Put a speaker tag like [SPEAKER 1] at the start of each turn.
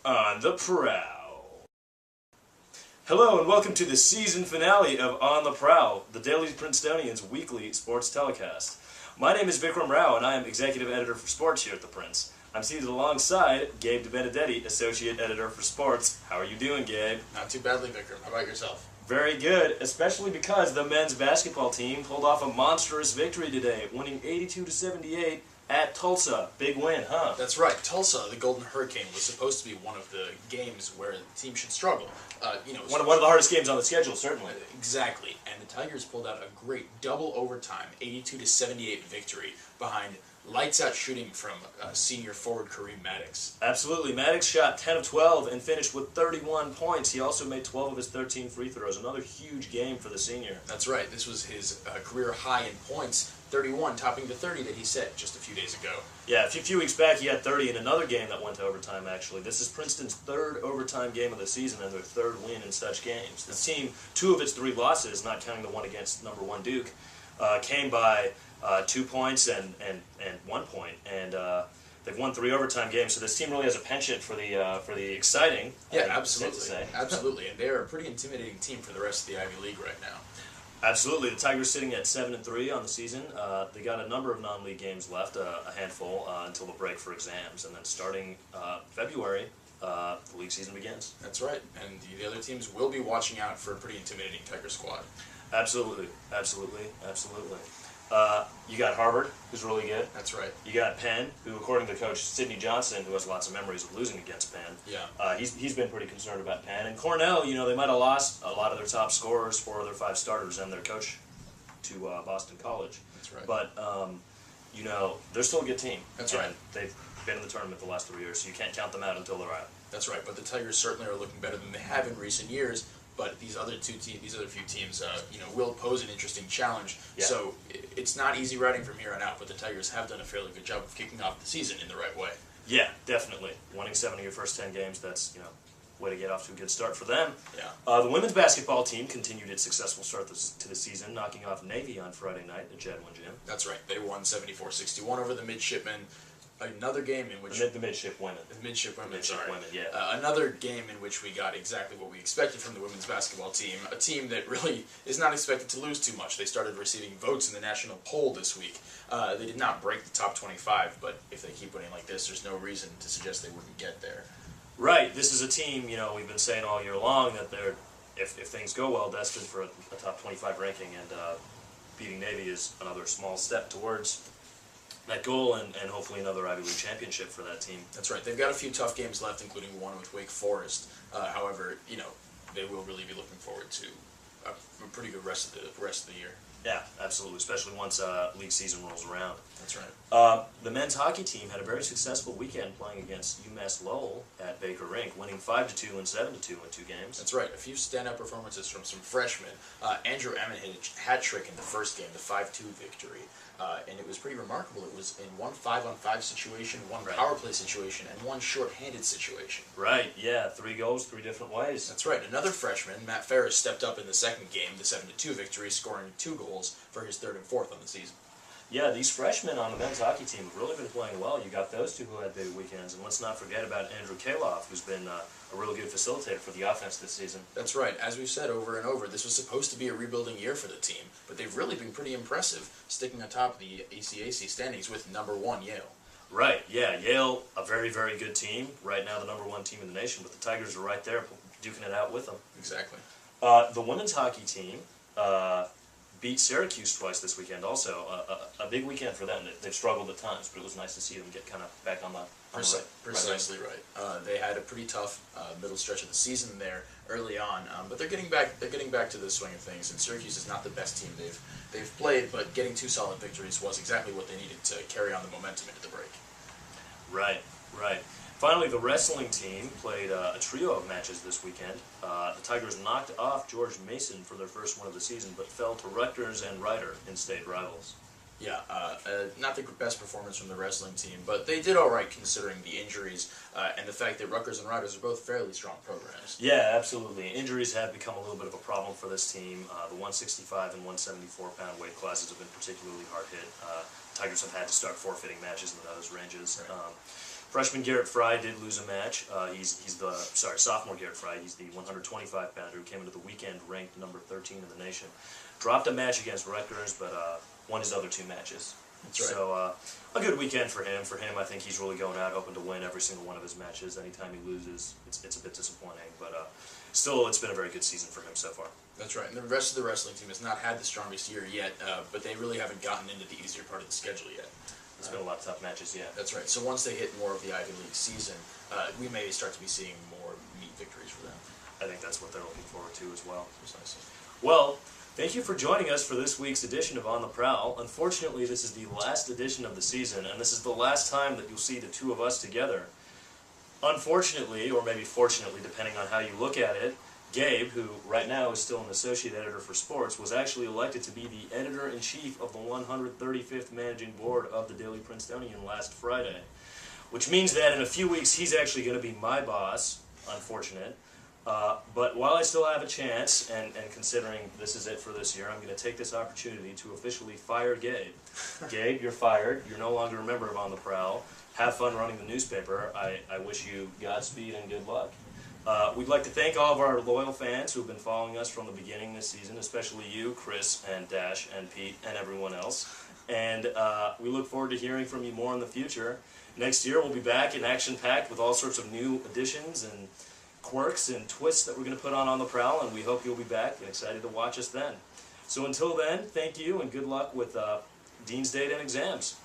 [SPEAKER 1] On the Prowl. Hello and welcome to the season finale of On the Prowl, the Daily Princetonian's weekly sports telecast. My name is Vikram Rao and I am Executive Editor for Sports here at the Prince. I'm seated alongside Gabe DeBenedetti, Associate Editor for Sports. How are you doing, Gabe?
[SPEAKER 2] Not too badly, Vikram. How about yourself?
[SPEAKER 1] Very good, especially because the men's basketball team pulled off a monstrous victory today, winning 82-78 at Tulsa. Big win, huh?
[SPEAKER 2] That's right. Tulsa, the Golden Hurricane, was supposed to be one of the games where the team should struggle.
[SPEAKER 1] One of the hardest games on the schedule, certainly.
[SPEAKER 2] Exactly. And the Tigers pulled out a great double overtime, 82-78 victory behind lights-out shooting from senior forward Kareem Maddox.
[SPEAKER 1] Absolutely. Maddox shot 10 of 12 and finished with 31 points. He also made 12 of his 13 free throws. Another huge game for the senior.
[SPEAKER 2] That's right. This was his career high in points, 31, topping the 30 that he set just a few days ago.
[SPEAKER 1] Yeah, a few weeks back he had 30 in another game that went to overtime, actually. This is Princeton's third overtime game of the season and their third win in such games. The team, 2 of its 3 losses, not counting the one against number 1 Duke, came by 2 points and 1 point, and they've won 3 overtime games. So this team really has a penchant for the exciting.
[SPEAKER 2] Yeah, absolutely, absolutely, and they're a pretty intimidating team for the rest of the Ivy League right now.
[SPEAKER 1] Absolutely, the Tigers sitting at 7-3 on the season. They got a number of non-league games left, a handful until the break for exams, and then starting February, the league season begins.
[SPEAKER 2] That's right, and the other teams will be watching out for a pretty intimidating Tiger squad.
[SPEAKER 1] Absolutely, absolutely, absolutely. You got Harvard, who's really good.
[SPEAKER 2] That's right.
[SPEAKER 1] You got Penn, who, according to Coach Sidney Johnson, who has lots of memories of losing against Penn.
[SPEAKER 2] Yeah.
[SPEAKER 1] He's been pretty concerned about Penn. And Cornell, they might have lost a lot of their top scorers, 4 of their 5 starters, and their coach to Boston College.
[SPEAKER 2] That's right.
[SPEAKER 1] But, they're still a good team.
[SPEAKER 2] That's right.
[SPEAKER 1] They've been in the tournament the last 3 years, so you can't count them out until they're out.
[SPEAKER 2] That's right. But the Tigers certainly are looking better than they have in recent years. But these other few teams, will pose an interesting challenge.
[SPEAKER 1] Yeah.
[SPEAKER 2] So it's not easy riding from here on out. But the Tigers have done a fairly good job of kicking off the season in the right way.
[SPEAKER 1] Yeah, definitely. Winning 7 of your first 10 games, that's way to get off to a good start for them.
[SPEAKER 2] Yeah.
[SPEAKER 1] The women's basketball team continued its successful start to the season, knocking off Navy on Friday night at Jedwin Gym.
[SPEAKER 2] That's right. They won 74-61 over the Midshipmen. Another game in which
[SPEAKER 1] the midshipwomen.
[SPEAKER 2] Yeah. Another game in which we got exactly what we expected from the women's basketball team. A team that really is not expected to lose too much. They started receiving votes in the national poll this week. They did not break the top 25, but if they keep winning like this, there's no reason to suggest they wouldn't get there.
[SPEAKER 1] Right. This is a team, we've been saying all year long that they're, if things go well, destined for a top 25 ranking, and beating Navy is another small step towards that goal, and hopefully another Ivy League championship for that team.
[SPEAKER 2] That's right. They've got a few tough games left, including one with Wake Forest. However, they will really be looking forward to a pretty good rest of the year.
[SPEAKER 1] Yeah, absolutely, especially once league season rolls around.
[SPEAKER 2] That's right.
[SPEAKER 1] The men's hockey team had a very successful weekend playing against UMass Lowell at Baker Rink, winning 5-2 and 7-2 in 2 games.
[SPEAKER 2] That's right. A few standout performances from some freshmen. Andrew Emmett hit a hat trick in the first game, the 5-2 victory. And it was pretty remarkable. It was in one 5-on-5 situation, one power play situation, and one short-handed situation.
[SPEAKER 1] Right, yeah. 3 goals, 3 different ways.
[SPEAKER 2] That's right. Another freshman, Matt Ferris, stepped up in the second game, the 7-2 victory, scoring 2 goals for his 3rd and 4th on the season.
[SPEAKER 1] Yeah, these freshmen on the men's hockey team have really been playing well. You got those 2 who had big weekends, and let's not forget about Andrew Kaloff, who's been a really good facilitator for the offense this season.
[SPEAKER 2] That's right. As we've said over and over, this was supposed to be a rebuilding year for the team, but they've really been pretty impressive, sticking atop the ACAC standings with number 1 Yale.
[SPEAKER 1] Right, yeah. Yale, a very, very good team. Right now the number 1 team in the nation, but the Tigers are right there duking it out with them.
[SPEAKER 2] Exactly.
[SPEAKER 1] The women's hockey team beat Syracuse twice this weekend also. A big weekend for them. They've struggled at times, but it was nice to see them get kind of back on the
[SPEAKER 2] Precisely right. They had a pretty tough middle stretch of the season there early on, but they're getting back. They're getting back to the swing of things. And Syracuse is not the best team they've played, but getting 2 solid victories was exactly what they needed to carry on the momentum into the break.
[SPEAKER 1] Right, right. Finally, the wrestling team played a trio of matches this weekend. The Tigers knocked off George Mason for their first win of the season, but fell to Rutgers and Rider, in-state rivals.
[SPEAKER 2] Yeah, not the best performance from the wrestling team, but they did all right considering the injuries and the fact that Rutgers and Riders are both fairly strong programs.
[SPEAKER 1] Yeah, absolutely. Injuries have become a little bit of a problem for this team. The 165 and 174-pound weight classes have been particularly hard hit. Tigers have had to start forfeiting matches in those ranges.
[SPEAKER 2] Right.
[SPEAKER 1] Freshman Garrett Fry did lose a match. Sophomore Garrett Fry, he's the 125-pounder who came into the weekend ranked number 13 in the nation. Dropped a match against Rutgers, but won his other 2 matches.
[SPEAKER 2] That's right.
[SPEAKER 1] So a good weekend for him. For him, I think he's really going out hoping to win every single one of his matches. Anytime he loses, it's a bit disappointing, but still, it's been a very good season for him so far.
[SPEAKER 2] That's right. And the rest of the wrestling team has not had the strongest year yet, but they really haven't gotten into the easier part of the schedule yet.
[SPEAKER 1] It's been a lot of tough matches, yeah.
[SPEAKER 2] That's right. So once they hit more of the Ivy League season, we may start to be seeing more meat victories for them.
[SPEAKER 1] I think that's what they're looking forward to as well.
[SPEAKER 2] Precisely.
[SPEAKER 1] Well, thank you for joining us for this week's edition of On the Prowl. Unfortunately, this is the last edition of the season, and this is the last time that you'll see the 2 of us together. Unfortunately, or maybe fortunately, depending on how you look at it, Gabe, who right now is still an associate editor for sports, was actually elected to be the editor-in-chief of the 135th Managing Board of the Daily Princetonian last Friday. Which means that in a few weeks, he's actually going to be my boss. Unfortunate. But while I still have a chance, and considering this is it for this year, I'm going to take this opportunity to officially fire Gabe. Gabe, you're fired. You're no longer a member of On the Prowl. Have fun running the newspaper. I wish you Godspeed and good luck. We'd like to thank all of our loyal fans who have been following us from the beginning this season, especially you, Chris, and Dash, and Pete, and everyone else. And we look forward to hearing from you more in the future. Next year, we'll be back in action-packed with all sorts of new additions and quirks and twists that we're going to put on the Prowl, and we hope you'll be back and excited to watch us then. So until then, thank you, and good luck with Dean's Date and exams.